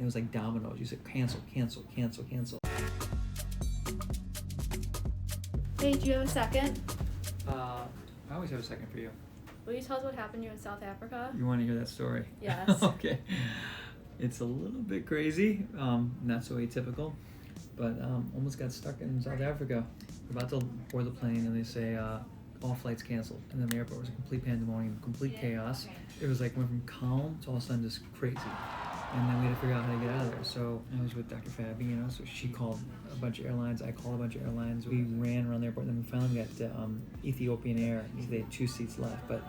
it was like dominoes. You said cancel, cancel, cancel, cancel. Hey, do you have a second? I always have a second for you. Will you tell us what happened to you in South Africa? You want to hear that story? Yes. Okay. It's a little bit crazy, not so atypical, but almost got stuck in South Africa. We're about to board the plane, and they say all flights canceled. And then the airport was a complete pandemonium, complete chaos. It was like went from calm to all of a sudden just crazy. And then we had to figure out how to get out of there. So I was with Dr. Fabi, so she called a bunch of airlines. I called a bunch of airlines. We ran around the airport, and then we finally got Ethiopian Air. They had 2 seats left, but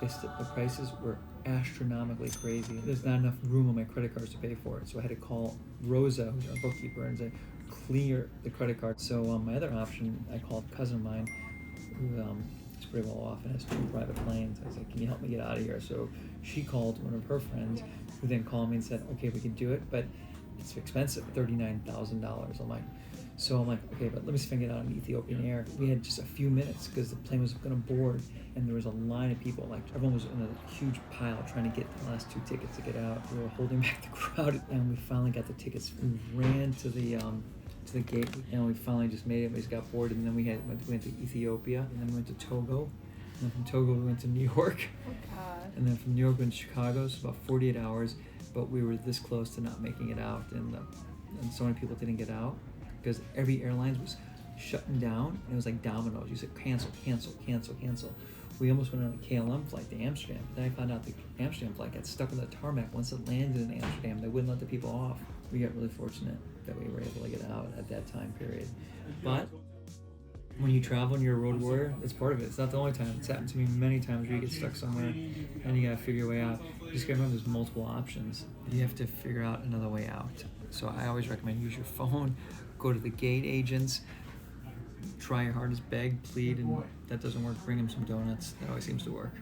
the prices were astronomically crazy. There's not enough room on my credit cards to pay for it. So I had to call Rosa, who's our bookkeeper, and say, clear the credit card. So my other option, I called a cousin of mine, who is pretty well off and has 2 private planes. I was like, can you help me get out of here? So she called one of her friends, who then called me and said, okay, we can do it, but it's expensive, $39,000. I'm like, okay, but let me see if I can get out on Ethiopian Air. We had just a few minutes because the plane was going to board, and there was a line of people. Like, everyone was in a huge pile trying to get the last 2 tickets to get out. We were holding back the crowd, and we finally got the tickets. We ran to the gate, and we finally just made it. We just got boarded, and then we went to Ethiopia, and then we went to Togo, and then from Togo we went to New York. Oh God. And then from New York we went to Chicago. So about 48 hours, but we were this close to not making it out, and so many people didn't get out because every airline was shutting down, and it was like dominoes. You said cancel, cancel, cancel, cancel. We almost went on a KLM flight to Amsterdam. Then I found out the Amsterdam flight got stuck on the tarmac. Once it landed in Amsterdam, they wouldn't let the people off. We got really fortunate that we were able to get out at that time period. But when you travel and you're a road warrior, that's part of it. It's not the only time. It's happened to me many times where you get stuck somewhere and you gotta figure your way out. You just gotta remember there's multiple options. You have to figure out another way out. So I always recommend use your phone, go to the gate agents, try your hardest, beg, plead, and if that doesn't work, bring them some donuts. That always seems to work.